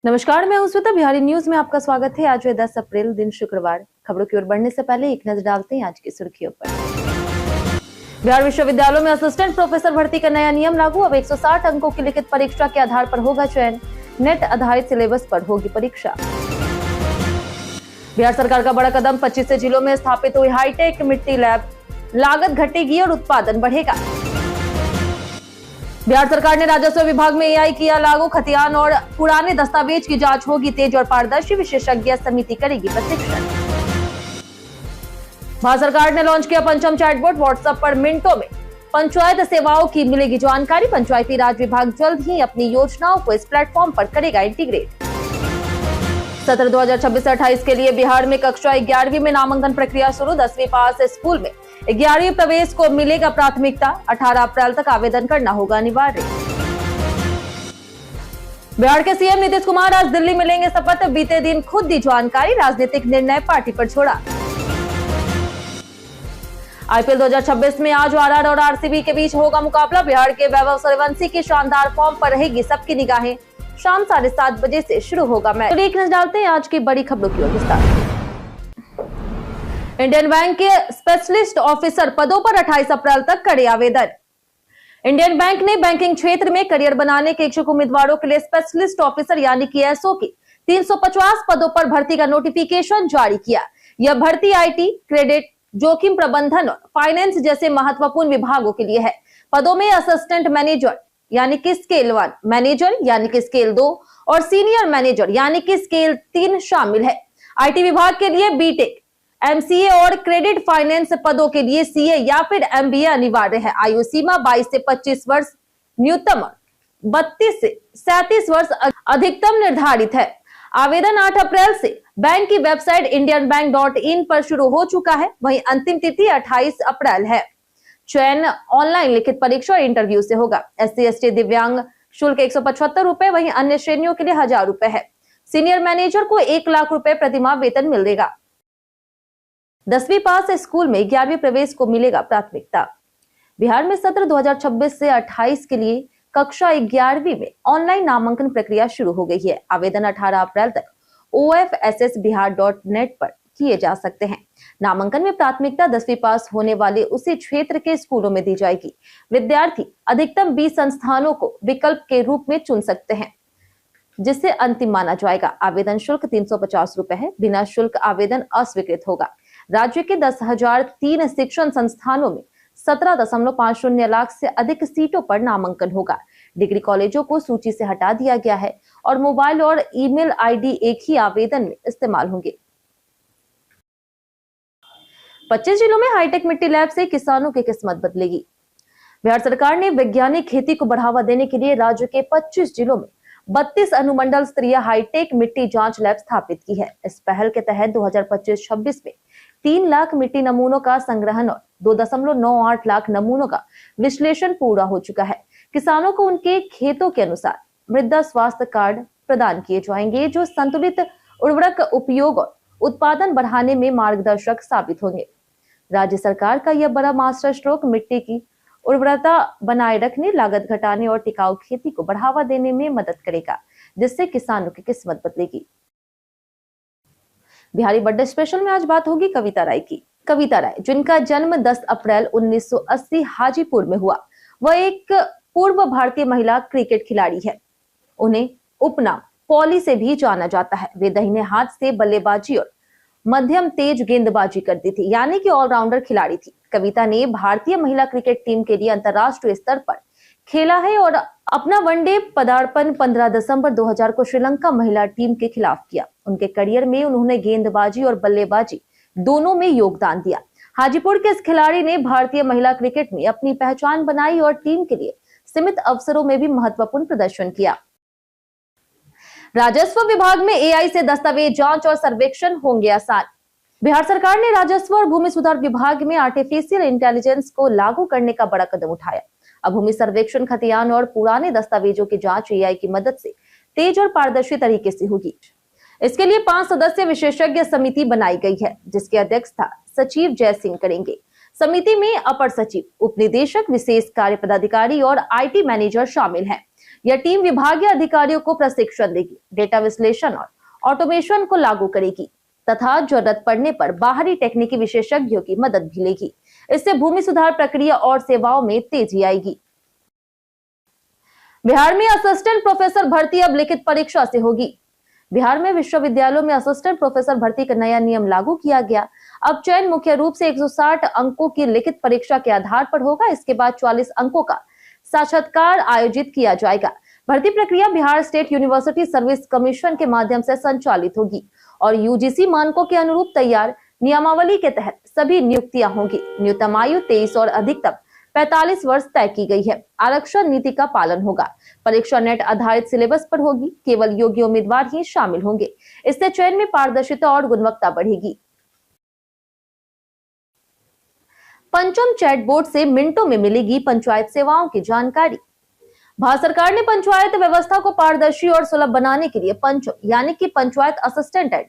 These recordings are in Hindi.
नमस्कार, मैं हूं श्वेता। बिहारी न्यूज में आपका स्वागत है। आज है 10 अप्रैल, दिन शुक्रवार। खबरों की ओर बढ़ने से पहले एक नजर डालते हैं आज की सुर्खियों पर। बिहार विश्वविद्यालयों में असिस्टेंट प्रोफेसर भर्ती का नया नियम लागू। अब 160 अंकों की लिखित परीक्षा के आधार पर होगा चयन। नेट आधारित सिलेबस पर होगी परीक्षा। बिहार सरकार का बड़ा कदम, 25 जिलों में स्थापित हुई हाईटेक मिट्टी लैब। लागत घटेगी और उत्पादन बढ़ेगा। बिहार सरकार ने राजस्व विभाग में एआई किया लागू। खतियान और पुराने दस्तावेज की जांच होगी तेज और पारदर्शी। विशेषज्ञ समिति करेगी प्रशिक्षण। भारत सरकार ने लॉन्च किया पंचम चैटबॉट। व्हाट्सएप पर मिनटों में पंचायत सेवाओं की मिलेगी जानकारी। पंचायती राज विभाग जल्द ही अपनी योजनाओं को इस प्लेटफॉर्म पर करेगा इंटीग्रेट। सत्र 2026-28 के लिए बिहार में कक्षा 11वीं में नामांकन प्रक्रिया शुरू। 10वीं पास स्कूल में 11वीं प्रवेश को मिलेगा प्राथमिकता। 18 अप्रैल तक आवेदन करना होगा अनिवार्य। बिहार के सीएम नीतीश कुमार आज दिल्ली में लेंगे शपथ। बीते दिन खुद दी जानकारी, राजनीतिक निर्णय पार्टी पर छोड़ा। आईपीएल 2026 में आज आरआर और आरसीबी के बीच होगा मुकाबला। बिहार के वैभव सूर्यवंशी की शानदार फॉर्म पर रहेगी सबकी निगाहें। शाम 7:30 बजे से शुरू होगा मैच। तो एक नजर डालते हैं आज की बड़ी खबरों की ओर विस्तार। इंडियन बैंक के स्पेशलिस्ट ऑफिसर पदों पर 28 अप्रैल तक करे आवेदन। इंडियन बैंक ने बैंकिंग क्षेत्र में करियर बनाने के इच्छुक उम्मीदवारों के लिए स्पेशलिस्ट ऑफिसर यानी कि एसओ की 350 पदों पर भर्ती का नोटिफिकेशन जारी किया। यह भर्ती आईटी, क्रेडिट, जोखिम प्रबंधन और फाइनेंस जैसे महत्वपूर्ण विभागों के लिए है। पदों में असिस्टेंट मैनेजर यानी कि स्केल 1, मैनेजर यानी कि स्केल 2 और सीनियर मैनेजर यानी कि स्केल 3 शामिल है। आईटी विभाग के लिए बीटेक, एमसीए और क्रेडिट फाइनेंस पदों के लिए सीए या फिर एमबीए अनिवार्य है। आयु सीमा 22 से 25 वर्ष न्यूनतम, 32 से 37 वर्ष अधिकतम निर्धारित है। आवेदन 8 अप्रैल से बैंक की वेबसाइट indianbank.in पर शुरू हो चुका है। वहीं अंतिम तिथि 28 अप्रैल है। चयन ऑनलाइन लिखित परीक्षा और इंटरव्यू से होगा। एससी एसटी दिव्यांग शुल्क 175 रुपए, वहीं अन्य श्रेणियों के लिए 1000 रुपए है। सीनियर मैनेजर को 1 लाख रुपए प्रतिमाह वेतन मिलेगा। 10वीं पास स्कूल में 11वीं प्रवेश को मिलेगा प्राथमिकता। बिहार में सत्र 2026 से 28 के लिए कक्षा 11वीं में ऑनलाइन नामांकन प्रक्रिया शुरू हो गई है। आवेदन 18 अप्रैल तक ofssbihar.net पर किए जा सकते हैं। नामांकन में प्राथमिकता 10वीं पास होने वाले उसी क्षेत्र के स्कूलों में दी जाएगी। विद्यार्थी अधिकतम 20 संस्थानों को विकल्प के रूप में चुन सकते हैं, जिससे अंतिम माना जाएगा। आवेदन शुल्क 350 रुपए है। बिना शुल्क आवेदन अस्वीकृत होगा। राज्य के 10,003 शिक्षण संस्थानों में 17.50 लाख से अधिक सीटों पर नामांकन होगा। डिग्री कॉलेजों को सूची से हटा दिया गया है और मोबाइल और ईमेल आईडी एक ही आवेदन में इस्तेमाल होंगे। 25 जिलों में हाईटेक मिट्टी लैब से किसानों की किस्मत बदलेगी। बिहार सरकार ने वैज्ञानिक खेती को बढ़ावा देने के लिए राज्य के 25 जिलों में 32 अनुमंडल स्तरीय हाईटेक मिट्टी जांच लैब स्थापित की है। इस पहल के तहत 2025-26 में 3 लाख मिट्टी नमूनों का संग्रहण और 2.98 लाख नमूनों का विश्लेषण पूरा हो चुका है। किसानों को उनके खेतों के अनुसार मृदा स्वास्थ्य कार्ड प्रदान किए जाएंगे, जो संतुलित उर्वरक उपयोग और उत्पादन बढ़ाने में मार्गदर्शक साबित होंगे। राज्य सरकार का यह बड़ा मास्टर स्ट्रोक मिट्टी की उर्वरता बनाए रखने, लागत घटाने और टिकाऊ खेती को बढ़ावा देने में मदद करेगा, जिससे किसानों की किस्मत बदलेगी। बिहारी बर्थडे स्पेशल में आज बात होगी कविता राय की। कविता राय, जिनका जन्म 10 अप्रैल 1980 हाजीपुर में हुआ, वह एक पूर्व भारतीय महिला क्रिकेट खिलाड़ी है। उन्हें उपनाम पॉली से भी जाना जाता है। वे दाहिने हाथ से बल्लेबाजी और मध्यम तेज गेंदबाजी करती थी, यानी कि ऑलराउंडर खिलाड़ी थी। कविता ने भारतीय महिला क्रिकेट टीम के लिए अंतर्राष्ट्रीय स्तर पर खेला है और अपना वनडे पदार्पण 15 दिसंबर 2000 को श्रीलंका महिला टीम के खिलाफ किया। उनके करियर में उन्होंने गेंदबाजी और बल्लेबाजी दोनों में योगदान दिया। हाजीपुर के इस खिलाड़ी ने भारतीय महिला क्रिकेट में अपनी पहचान बनाई और टीम के लिए सीमित अवसरों में भी महत्वपूर्ण प्रदर्शन किया। राजस्व विभाग में एआई से दस्तावेज जांच और सर्वेक्षण होंगे आसान। बिहार सरकार ने राजस्व और भूमि सुधार विभाग में आर्टिफिशियल इंटेलिजेंस को लागू करने का बड़ा कदम उठाया। अब भूमि सर्वेक्षण, खतियान और पुराने दस्तावेजों की जांच एआई की मदद से तेज और पारदर्शी तरीके से होगी। इसके लिए 5 सदस्यीय विशेषज्ञ समिति बनाई गई है, जिसकी अध्यक्षता सचिव जय सिंह करेंगे। समिति में अपर सचिव, उप निदेशक, विशेष कार्य पदाधिकारी और आईटी मैनेजर शामिल हैं। यह टीम विभागीय अधिकारियों को प्रशिक्षण देगी, डेटा विश्लेषण और ऑटोमेशन को लागू करेगी तथा जरूरत पड़ने पर बाहरी तकनीकी विशेषज्ञों की मदद भी लेगी। इससे भूमि सुधार प्रक्रिया और सेवाओं में तेजी आएगी। बिहार में असिस्टेंट प्रोफेसर भर्ती अब लिखित परीक्षा से होगी। बिहार में विश्वविद्यालयों में असिस्टेंट प्रोफेसर भर्ती का नया नियम लागू किया गया। अब चयन मुख्य रूप से 160 अंकों की लिखित परीक्षा के आधार पर होगा। इसके बाद 44 अंकों का साक्षात्कार आयोजित किया जाएगा। भर्ती प्रक्रिया Bihar state university service commission के माध्यम से संचालित होगी और यूजीसी मानकों के अनुरूप तैयार नियमावली के तहत सभी नियुक्तियां होंगी। न्यूनतम आयु 23 और अधिकतम 45 वर्ष तय की गई है। आरक्षण नीति का पालन होगा। परीक्षा नेट आधारित सिलेबस पर होगी। केवल योग्य उम्मीदवार ही शामिल होंगे। इससे चयन में पारदर्शिता और गुणवत्ता बढ़ेगी। पंचम चैटबोट से मिनटों में मिलेगी पंचायत सेवाओं की जानकारी। भारत सरकार ने पंचायत व्यवस्था को पारदर्शी और सुलभ बनाने के लिए पंचम यानी कि पंचायत असिस्टेंट एंड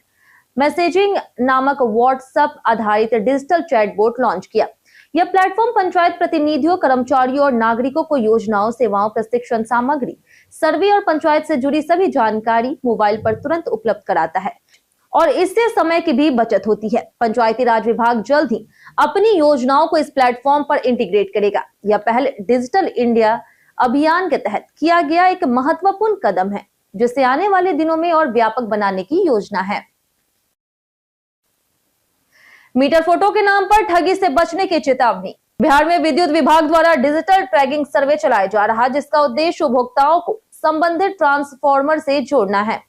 मैसेजिंग नामक व्हाट्सएप आधारित डिजिटल चैटबोट लॉन्च किया। यह प्लेटफॉर्म पंचायत प्रतिनिधियों, कर्मचारियों और नागरिकों को योजनाओं, सेवाओं, प्रशिक्षण सामग्री, सर्वे और पंचायत से जुड़ी सभी जानकारी मोबाइल पर तुरंत उपलब्ध कराता है और इससे समय की भी बचत होती है। पंचायती राज विभाग जल्द ही अपनी योजनाओं को इस प्लेटफॉर्म पर इंटीग्रेट करेगा। यह पहल डिजिटल इंडिया अभियान के तहत किया गया एक महत्वपूर्ण कदम है, जिसे आने वाले दिनों में और व्यापक बनाने की योजना है। मीटर फोटो के नाम पर ठगी से बचने की चेतावनी। बिहार में विद्युत विभाग द्वारा डिजिटल ट्रैकिंग सर्वे चलाया जा रहा है, जिसका उद्देश्य उपभोक्ताओं को संबंधित ट्रांसफार्मर से जोड़ना है।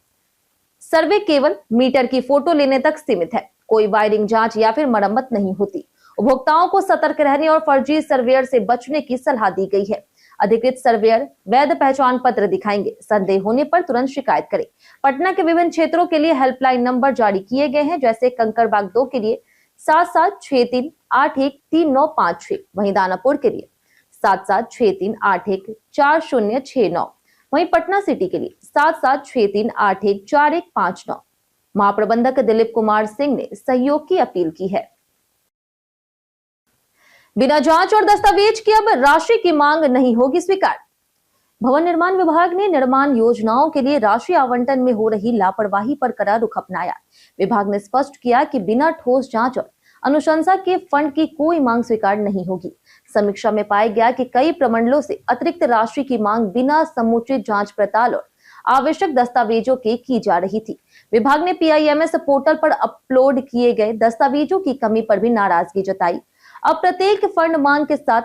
सर्वे केवल मीटर की फोटो लेने तक सीमित है। कोई वायरिंग जांच या फिर मरम्मत नहीं होती। उपभोक्ताओं को सतर्क रहने और फर्जी सर्वेयर से बचने की सलाह दी गई है। अधिकृत सर्वेयर वैध पहचान पत्र दिखाएंगे। संदेह होने पर तुरंत शिकायत करें। पटना के विभिन्न क्षेत्रों के लिए हेल्पलाइन नंबर जारी किए गए हैं, जैसे कंकड़बाग 2 के लिए 7763813956, वहीं दानापुर के लिए 7763814069, वहीं पटना सिटी के लिए 7763814159। महाप्रबंधक दिलीप कुमार सिंह ने सहयोग की अपील की है। बिना जांच और दस्तावेज की अब राशि की मांग नहीं होगी स्वीकार। भवन निर्माण विभाग ने निर्माण योजनाओं के लिए राशि आवंटन में हो रही लापरवाही पर कड़ा रुख अपनाया। विभाग ने स्पष्ट किया कि बिना ठोस जांच और अनुशंसा के फंड की कोई मांग स्वीकार नहीं होगी। समीक्षा में पाया गया कि कई प्रमंडलों से अतिरिक्त राशि की मांग बिना समुचित जांच पड़ताल और आवश्यक दस्तावेजों के की जा रही थी। विभाग ने PIMS पोर्टल पर अपलोड किए गए दस्तावेजों की कमी पर भी नाराजगी जताई। अब प्रत्येक फंड मांग के साथ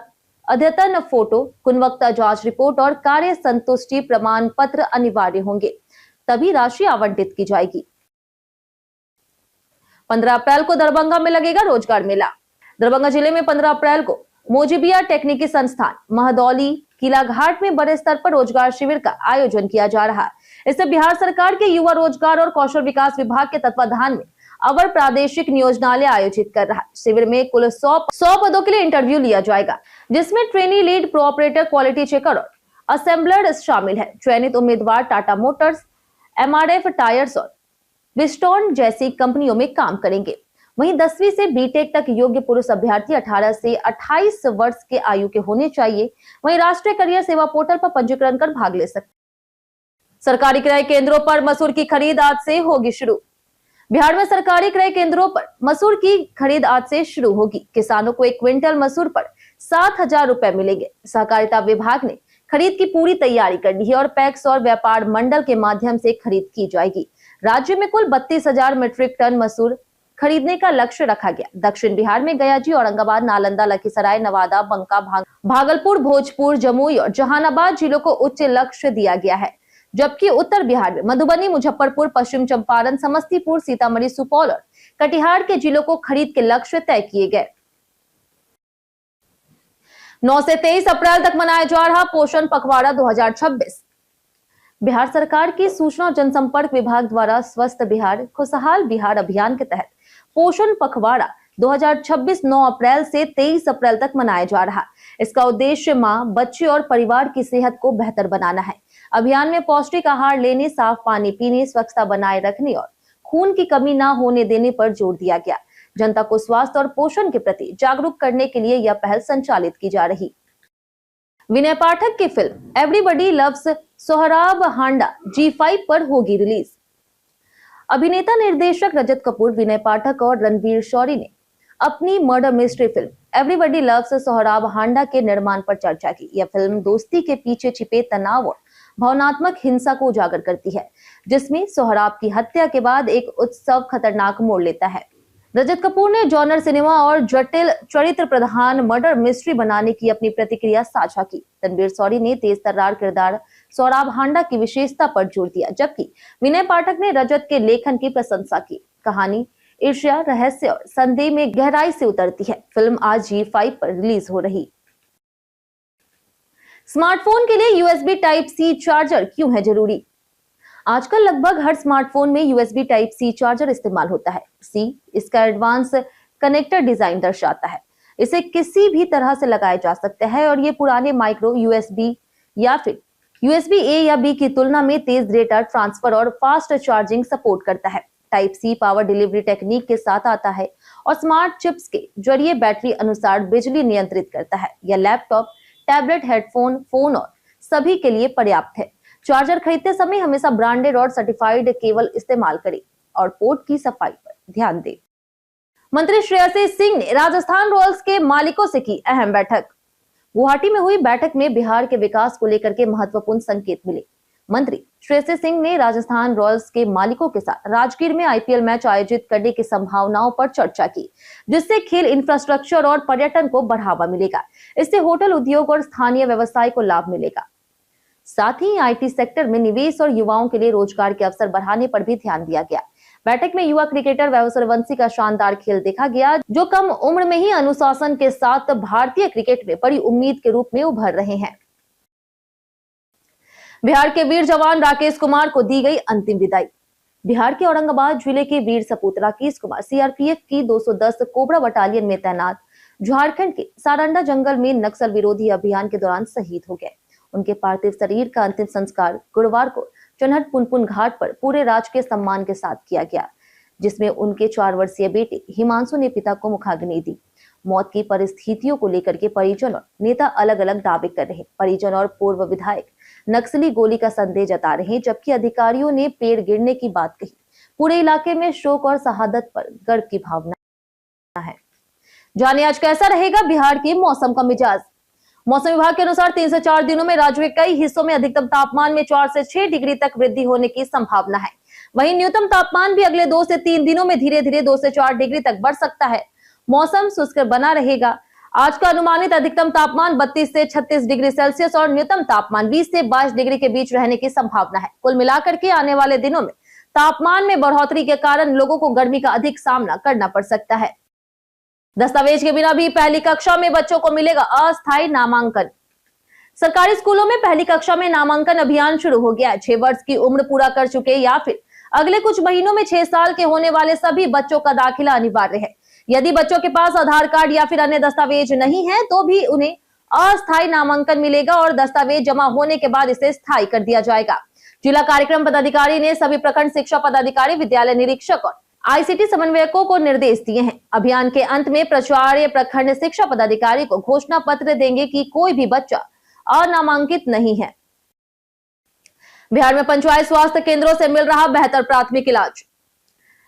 अद्यतन फोटो, गुणवत्ता जांच रिपोर्ट और कार्य संतुष्टि प्रमाण पत्र अनिवार्य होंगे, तभी राशि आवंटित की जाएगी। 15 अप्रैल को दरभंगा में लगेगा रोजगार मेला। दरभंगा जिले में 15 अप्रैल को मोजिबिया टेक्निकी संस्थान, महदौली, किला घाट में बड़े स्तर पर रोजगार शिविर का आयोजन किया जा रहा है। इससे बिहार सरकार के युवा रोजगार और कौशल विकास विभाग के तत्वाधान में अवर प्रादेशिक नियोजनालय आयोजित कर रहा है। शिविर में कुल 100 पदों के लिए इंटरव्यू लिया जाएगा, जिसमें ट्रेनी, लीड, प्रोऑपरेटर, क्वालिटी चेकर और असेंबलर शामिल है। चयनित उम्मीदवार टाटा मोटर्स, MRF टायर्स और विस्टॉन जैसी कंपनियों में काम करेंगे। वहीं 10वीं से बीटेक तक योग्य पुरुष अभ्यर्थी 18 से 28 वर्ष के आयु के होने चाहिए। वहीं राष्ट्रीय करियर सेवा पोर्टल पर पंजीकरण कर भाग ले सकते। सरकारी क्रय केंद्रों पर मसूर की खरीद आज से होगी शुरू। बिहार में सरकारी क्रय केंद्रों पर मसूर की खरीद आज से शुरू होगी। किसानों को 1 क्विंटल मसूर पर 7,000 रुपए मिलेंगे। सहकारिता विभाग ने खरीद की पूरी तैयारी कर ली है और पैक्स और व्यापार मंडल के माध्यम से खरीद की जाएगी। राज्य में कुल 32,000 मीट्रिक टन मसूर खरीदने का लक्ष्य रखा गया। दक्षिण बिहार में गयाजी, औरंगाबाद, नालंदा, लखीसराय, नवादा, बंका, भागलपुर, भोजपुर, जमुई और जहानाबाद जिलों को उच्च लक्ष्य दिया गया है, जबकि उत्तर बिहार में मधुबनी, मुजफ्फरपुर, पश्चिम चंपारण, समस्तीपुर, सीतामढ़ी, सुपौल और कटिहार के जिलों को खरीद के लक्ष्य तय किए गए। 9 से 23 अप्रैल तक मनाया जा रहा पोषण पखवाड़ा 2026। बिहार सरकार की सूचना और जनसंपर्क विभाग द्वारा स्वस्थ बिहार, खुशहाल बिहार अभियान के तहत पोषण पखवाड़ा 2026 9 अप्रैल से 23 अप्रैल तक मनाया जा रहा है। इसका उद्देश्य मां, बच्चे और परिवार की सेहत को बेहतर बनाना है। अभियान में पौष्टिक आहार लेने, साफ पानी पीने, स्वच्छता बनाए रखने और खून की कमी न होने देने पर जोर दिया गया। जनता को स्वास्थ्य और पोषण के प्रति जागरूक करने के लिए यह पहल संचालित की जा रही। विनय पाठक की फिल्म एवरीबॉडी लव्स सोहराब हांडा G5 पर होगी रिलीज। अभिनेता निर्देशक रजत कपूर, विनय पाठक और रणवीर शौरी ने अपनी murder mystery film everybody loves Sohrab Handa के निर्माण पर चर्चा की। यह फिल्म दोस्ती के पीछे छिपे तनाव और भावनात्मक हिंसा को उजागर करती है, जिसमें सोहराब की हत्या के बाद एक उत्सव खतरनाक मोड़ लेता है। रजत कपूर ने जॉनर सिनेमा और जटिल चरित्र प्रधान मर्डर मिस्ट्री बनाने की अपनी प्रतिक्रिया साझा की। रणवीर शौरी ने तेज तर्रार किरदार सोहराब हांडा की विशेषता पर जोर दिया, जबकि विनय पाठक ने रजत के लेखन की प्रशंसा की। कहानी ईर्ष्या, रहस्य और संदेह में गहराई से उतरती है। फिल्म आज G5 पर रिलीज हो रही। स्मार्टफोन के लिए USB Type-C चार्जर क्यों है जरूरी? आजकल लगभग हर स्मार्टफोन में USB Type-C चार्जर इस्तेमाल होता है। C इसका एडवांस कनेक्टर डिजाइन दर्शाता है। इसे किसी भी तरह से लगाया जा सकता है और ये पुराने माइक्रो USB या फिर USB-A या B की तुलना में तेज डेटा ट्रांसफर और फास्ट चार्जिंग सपोर्ट करता है। Type-C पावर डिलीवरी टेक्निक के साथ आता है और स्मार्ट चिप्स के जरिए बैटरी अनुसार बिजली नियंत्रित करता है। यह लैपटॉप, टैबलेट, हेडफोन, फोन और सभी के लिए पर्याप्त है। चार्जर खरीदते समय हमेशा ब्रांडेड और सर्टिफाइड केबल इस्तेमाल करें और पोर्ट की सफाई पर ध्यान दें। मंत्री श्रेयसी सिंह ने राजस्थान रॉयल्स के मालिकों से की अहम बैठक। गुवाहाटी में हुई बैठक में बिहार के विकास को लेकर के महत्वपूर्ण संकेत मिले। मंत्री श्रेयसी सिंह ने राजस्थान रॉयल्स के मालिकों के साथ राजगीर में IPL मैच आयोजित करने की संभावनाओं पर चर्चा की, जिससे खेल इंफ्रास्ट्रक्चर और पर्यटन को बढ़ावा मिलेगा। इससे होटल उद्योग और स्थानीय व्यवसाय को लाभ मिलेगा। साथ ही IT सेक्टर में निवेश और युवाओं के लिए रोजगार के अवसर बढ़ाने पर भी ध्यान दिया गया। बैठक में युवा क्रिकेटर वैभव सूर्यवंशी का शानदार खेल देखा गया, जो कम उम्र में ही अनुशासन के साथ भारतीय क्रिकेट में बड़ी उम्मीद के रूप में उभर रहे हैं। बिहार के वीर जवान राकेश कुमार को दी गई अंतिम विदाई। बिहार के औरंगाबाद जिले के वीर सपूत राकेश कुमार CRPF की 210 कोबरा बटालियन में तैनात झारखंड के सारंडा जंगल में नक्सल विरोधी अभियान के दौरान शहीद हो गए। उनके पार्थिव शरीर का अंतिम संस्कार गुरुवार को चनहट पुनपुन घाट पर पूरे राजकीय सम्मान के साथ किया गया, जिसमें उनके 4 वर्षीय बेटे हिमांशु ने पिता को मुखाग्नि दी। मौत की परिस्थितियों को लेकर के परिजन और नेता अलग अलग दावे कर रहे। परिजन और पूर्व विधायक नक्सली गोली का संदेह जता रहे, जबकि अधिकारियों ने पेड़ गिरने की बात कही। पूरे इलाके में शोक और शहादत पर गर्व की भावना है। जाने आज कैसा रहेगा बिहार के मौसम का मिजाज। मौसम विभाग के अनुसार 3 से 4 दिनों में राज्य के कई हिस्सों में अधिकतम तापमान में 4 से 6 डिग्री तक वृद्धि होने की संभावना है। वहीं न्यूनतम तापमान भी अगले 2 से 3 दिनों में धीरे धीरे 2 से 4 डिग्री तक बढ़ सकता है। मौसम शुष्क बना रहेगा। आज का अनुमानित अधिकतम तापमान 32 से 36 डिग्री सेल्सियस और न्यूनतम तापमान 20 से 22 डिग्री के बीच रहने की संभावना है। कुल मिलाकर के आने वाले दिनों में तापमान में बढ़ोतरी के कारण लोगों को गर्मी का अधिक सामना करना पड़ सकता है। दस्तावेज के बिना भी पहली कक्षा में बच्चों को मिलेगा अस्थायी नामांकन। सरकारी स्कूलों में पहली कक्षा में नामांकन अभियान शुरू हो गया है। 6 वर्ष की उम्र पूरा कर चुके या फिर अगले कुछ महीनों में 6 साल के होने वाले सभी बच्चों का दाखिला अनिवार्य है। यदि बच्चों के पास आधार कार्ड या फिर अन्य दस्तावेज नहीं है तो भी उन्हें अस्थायी नामांकन मिलेगा और दस्तावेज जमा होने के बाद इसे स्थायी कर दिया जाएगा। जिला कार्यक्रम पदाधिकारी ने सभी प्रखंड शिक्षा पदाधिकारी, विद्यालय निरीक्षक और ICT समन्वयकों को निर्देश दिए हैं। अभियान के अंत में प्राचार्य प्रखंड शिक्षा पदाधिकारी को घोषणा पत्र देंगे कि कोई भी बच्चा अनामांकित नहीं है। बिहार में पंचायत स्वास्थ्य केंद्रों से मिल रहा बेहतर प्राथमिक इलाज।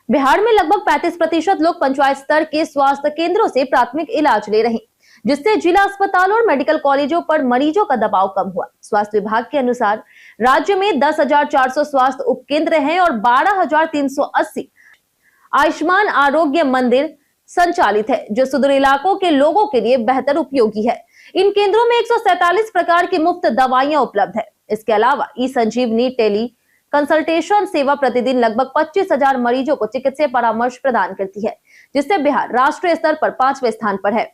बिहार में लगभग 35% लोग पंचायत स्तर के स्वास्थ्य केंद्रों से प्राथमिक इलाज ले रहे हैं, जिससे जिला अस्पतालों और मेडिकल कॉलेजों पर मरीजों का दबाव कम हुआ। स्वास्थ्य विभाग के अनुसार राज्य में 10,400 स्वास्थ्य उपकेंद्र हैं और 12,380 आयुष्मान आरोग्य मंदिर संचालित है, जो सुदूर इलाकों के लोगों के लिए बेहतर उपयोगी है। इन केंद्रों में 147 प्रकार की मुफ्त दवाइयां उपलब्ध है। इसके अलावा ई-संजीवनी टेली कंसल्टेशन सेवा प्रतिदिन लगभग 25,000 मरीजों को चिकित्सीय परामर्श प्रदान करती है, जिससे बिहार राष्ट्रीय स्तर पर 5वें स्थान पर है।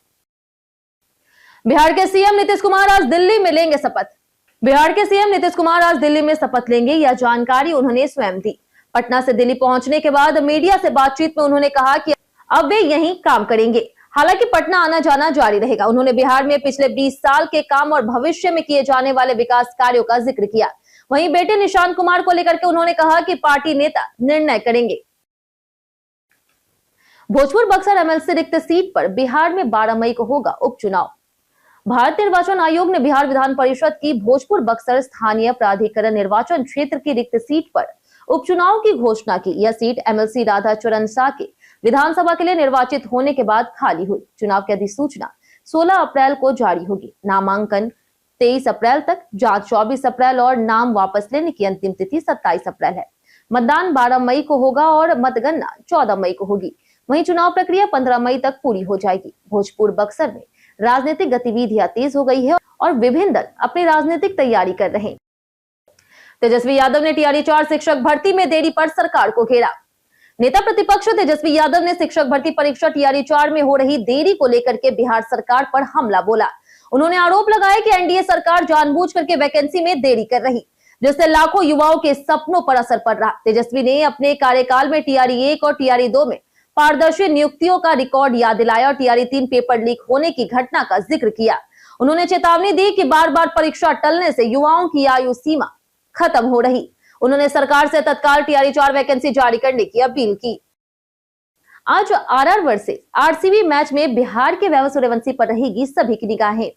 बिहार के CM नीतीश कुमार आज दिल्ली में लेंगे शपथ। बिहार के CM नीतीश कुमार आज दिल्ली में शपथ लेंगे, यह जानकारी उन्होंने स्वयं दी। पटना से दिल्ली पहुंचने के बाद मीडिया से बातचीत में उन्होंने कहा कि अब वे यहीं काम करेंगे। हालांकि पटना आना जाना जारी रहेगा। उन्होंने बिहार में पिछले 20 साल के काम और भविष्य में किए जाने वाले विकास कार्यों का जिक्र किया। वहीं बेटे निशांत कुमार को लेकर के उन्होंने कहा कि पार्टी नेता निर्णय करेंगे। भोजपुर बक्सर MLC रिक्त सीट पर बिहार में 12 मई को होगा उपचुनाव। भारत निर्वाचन आयोग ने बिहार विधान परिषद की भोजपुर बक्सर स्थानीय प्राधिकरण निर्वाचन क्षेत्र की रिक्त सीट पर उपचुनाव की घोषणा की। यह सीट एमएलसी राधा चरण शाह के विधानसभा के लिए निर्वाचित होने के बाद खाली हुई। चुनाव की अधिसूचना 16 अप्रैल को जारी होगी। नामांकन 23 अप्रैल तक, जांच 24 अप्रैल और नाम वापस लेने की अंतिम तिथि 27 अप्रैल है। मतदान 12 मई को होगा और मतगणना 14 मई को होगी। वहीं चुनाव प्रक्रिया 15 मई तक पूरी हो जाएगी। भोजपुर बक्सर में राजनीतिक गतिविधियां तेज हो गई है और विभिन्न दल अपनी राजनीतिक तैयारी कर रहे हैं। तेजस्वी यादव ने टीआरई 4 शिक्षक भर्ती में देरी पर सरकार को घेरा। नेता प्रतिपक्ष तेजस्वी यादव ने शिक्षक भर्ती परीक्षा टीआरई 4 में हो रही देरी को लेकर के बिहार सरकार पर हमला बोला। उन्होंने आरोप लगाया कि एनडीए सरकार जानबूझ करके वैकेंसी में देरी कर रही, जिससे लाखों युवाओं के सपनों पर असर पड़ रहा। तेजस्वी ने अपने कार्यकाल में टीआरई 1 और टीआरई 2 में पारदर्शी नियुक्तियों का रिकॉर्ड याद दिलाया और टीआरई 3 पेपर लीक होने की घटना का जिक्र किया। उन्होंने चेतावनी दी कि बार बार परीक्षा टलने से युवाओं की आयु सीमा खत्म हो रही। उन्होंने सरकार से तत्काल टीआरई 4 वैकेंसी जारी करने की अपील की। आज आरआर वर्सेस आरसीबी मैच में बिहार के वैभव सूर्यवंशी पर रहेगी सभी की निगाहें।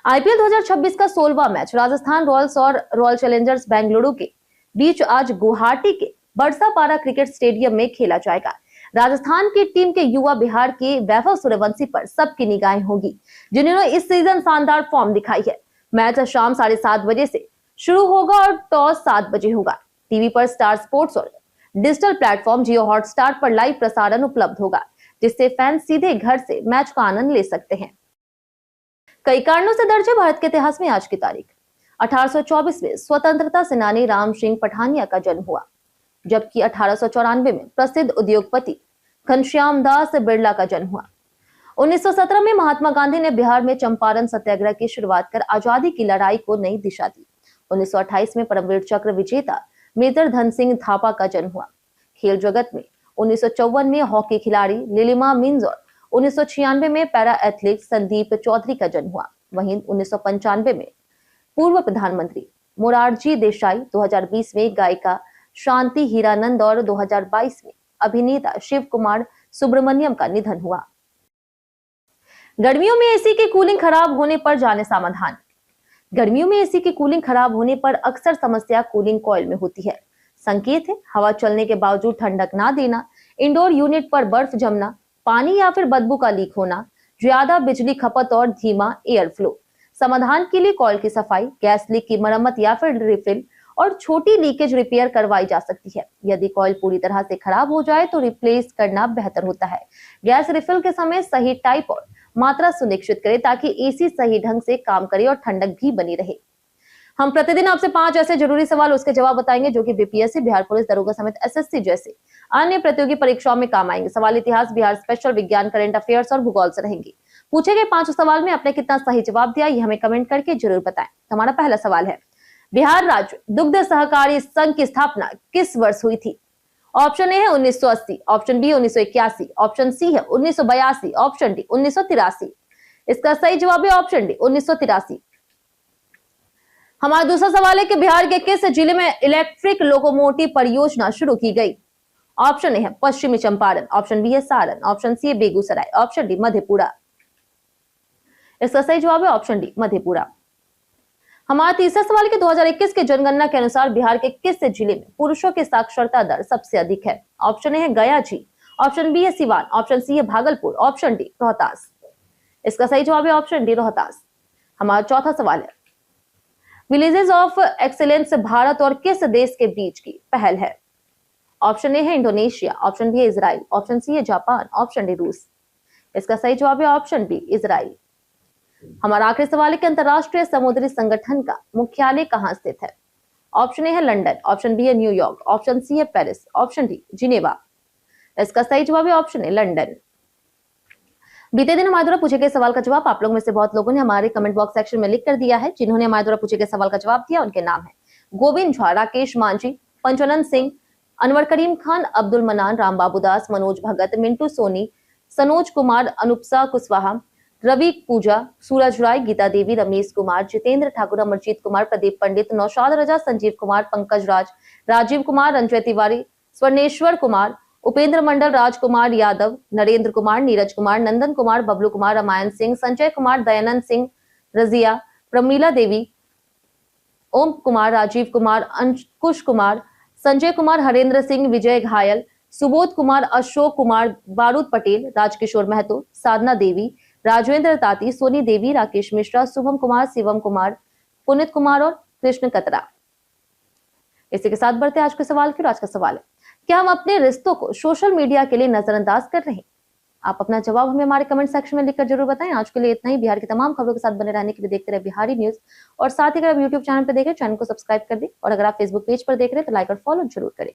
आईपीएल 2026 का 16वां मैच राजस्थान रॉयल्स और रॉयल चैलेंजर्स बेंगलुरु के बीच आज गुवाहाटी के बरसापारा क्रिकेट स्टेडियम में खेला जाएगा। राजस्थान की टीम के युवा बिहार के वैभव सूर्यवंशी पर सबकी निगाहें होगी, जिन्होंने इस सीजन शानदार फॉर्म दिखाई है। मैच शाम 7:30 बजे से शुरू होगा और टॉस 7 बजे होगा। टीवी पर स्टार स्पोर्ट्स और डिजिटल प्लेटफॉर्म जियो हॉटस्टार पर लाइव प्रसारण उपलब्ध होगा, जिससे फैंस सीधे घर से मैच का आनंद ले सकते हैं। कई कारणों से दर्ज है भारत के इतिहास में आज की तारीख। 1824 में स्वतंत्रता सेनानी राम सिंह पठानिया का जन्म हुआ, जबकि 1894 में प्रसिद्ध उद्योगपति घनश्याम दास बिरला का जन्म हुआ। 1917 में महात्मा गांधी ने बिहार में चंपारण सत्याग्रह की शुरुआत कर आजादी की लड़ाई को नई दिशा दी। 1928 में परमवीर चक्र विजेता मेजर धन सिंह थापा का जन्म हुआ। खेल जगत में 1954 में हॉकी खिलाड़ी लिलिमा मिंज और 1996 में पैरा एथलीट संदीप चौधरी का जन्म हुआ। वहीं 1995 में पूर्व प्रधानमंत्री मोरारजी देसाई, 2020 में गायिका शांति हीरानंद और 2022 में अभिनेता शिव कुमार सुब्रमण्यम का निधन हुआ। गर्मियों में एसी की कूलिंग खराब होने पर जाने समाधान। गर्मियों में एसी की कूलिंग खराब होने पर अक्सर समस्या कूलिंग कॉइल में होती है। संकेत है हवा चलने के बावजूद ठंडक ना देना, इंडोर यूनिट पर बर्फ जमना, पानी या फिर बदबू का लीक होना, ज्यादा बिजली खपत और धीमा एयर फ्लो। समाधान के लिए कॉइल की सफाई, गैस लीक की मरम्मत या फिर रिफिल और छोटी लीकेज रिपेयर करवाई जा सकती है। यदि कॉइल पूरी तरह से खराब हो जाए तो रिप्लेस करना बेहतर होता है। गैस रिफिल के समय सही टाइप और मात्रा सुनिश्चित करें ताकि एसी सही ढंग से काम करे और ठंडक भी बनी रहे। हम प्रतिदिन आपसे 5 ऐसे जरूरी सवाल उसके जवाब बताएंगे जो कि बीपीएससी, बिहार पुलिस दरोगा समेत एसएससी जैसे अन्य प्रतियोगी परीक्षाओं में काम आएंगे। सवाल इतिहास, बिहार स्पेशल, विज्ञान, करंट अफेयर्स और भूगोल से रहेंगे। पूछे गए 5 सवाल में आपने कितना सही जवाब दिया, ये हमें कमेंट करके जरूर बताएं। हमारा पहला सवाल है, बिहार राज्य दुग्ध सहकारी संघ की स्थापना किस वर्ष हुई थी? ऑप्शन ए है 1980, ऑप्शन बी 1981, ऑप्शन सी है 1982, ऑप्शन डी 1983। इसका सही जवाब है ऑप्शन डी 1983। हमारा दूसरा सवाल है कि बिहार के किस जिले में इलेक्ट्रिक लोकोमोटिव परियोजना शुरू की गई? ऑप्शन ए है पश्चिमी चंपारण, ऑप्शन बी है सारण, ऑप्शन सी है बेगूसराय, ऑप्शन डी मधेपुरा। इसका सही जवाब है ऑप्शन डी मधेपुरा। हमारा तीसरा सवाल कि 2021 के जनगणना के अनुसार बिहार के किस जिले में पुरुषों की साक्षरता दर सबसे अधिक है? ऑप्शन ए है गया जी, ऑप्शन बी है सिवान, ऑप्शन सी है भागलपुर, ऑप्शन डी रोहतास। इसका सही जवाब है ऑप्शन डी रोहतास। हमारा चौथा सवाल है, विलेजेस ऑफ एक्सीलेंस भारत और किस देश के बीच की पहल है? ऑप्शन ए है इंडोनेशिया, ऑप्शन बी है इजराइल, ऑप्शन सी है जापान, ऑप्शन डी रूस। इसका सही जवाब है ऑप्शन बी इजराइल। हमारा आखिरी सवाल है कि अंतरराष्ट्रीय समुद्री संगठन का मुख्यालय कहां स्थित है? ऑप्शन ए है लंदन, ऑप्शन बी है न्यूयॉर्क, ऑप्शन सी है पेरिस, ऑप्शन डी जिनेवा। इसका सही जवाब है ऑप्शन ए लंदन। बीते दिन हमारे द्वारा पूछे गए सवाल का जवाब आप लोगों में से बहुत लोगों ने हमारे कमेंट बॉक्स सेक्शन में लिख कर दिया है। जिन्होंने हमारे द्वारा पूछे गए सवाल का जवाब दिया उनके नाम है गोविंद झा, राकेश मांझी, पंचनन सिंह, अनवर करीम खान, अब्दुल मनान, राम बाबू दास, मनोज भगत, मिंटू सोनी, सनोज कुमार, अनुपसा कुशवाहा, रवि पूजा, सूरज राय, गीता देवी, रमेश कुमार, जितेंद्र ठाकुर, अमरजीत कुमार, प्रदीप पंडित, नौशाद रजा, संजीव कुमार, पंकज राज, राजीव कुमार, रंजय तिवारी, स्वर्णेश्वर कुमार, उपेंद्र मंडल, राजकुमार यादव, नरेंद्र कुमार, नीरज कुमार, नंदन कुमार, बबलू कुमार, रामायण सिंह, संजय कुमार, दयानंद सिंह, रजिया, प्रमीला देवी, ओम कुमार, राजीव कुमार, अंकुश कुमार, संजय कुमार, हरेंद्र सिंह, विजय घायल, सुबोध कुमार, अशोक कुमार, बारूद पटेल, राजकिशोर महतो, साधना देवी, राजवेंद्र ताती, सोनी देवी, राकेश मिश्रा, शुभम कुमार, शिवम कुमार, पुनित कुमार और कृष्ण कतरा। इसी के साथ बढ़ते आज के सवाल की। आज का सवाल है, क्या हम अपने रिश्तों को सोशल मीडिया के लिए नजरअंदाज कर रहे हैं? आप अपना जवाब हमें हमारे कमेंट सेक्शन में लिखकर जरूर बताएं। आज के लिए इतना ही। बिहार की तमाम खबरों के साथ बने रहने के लिए देखते रहे बिहारी न्यूज, और साथ ही अगर आप यूट्यूब चैनल पर देखें, चैनल को सब्सक्राइब कर दें, और अगर आप फेसबुक पेज पर देख रहे हैं तो लाइक और फॉलो जरूर करें।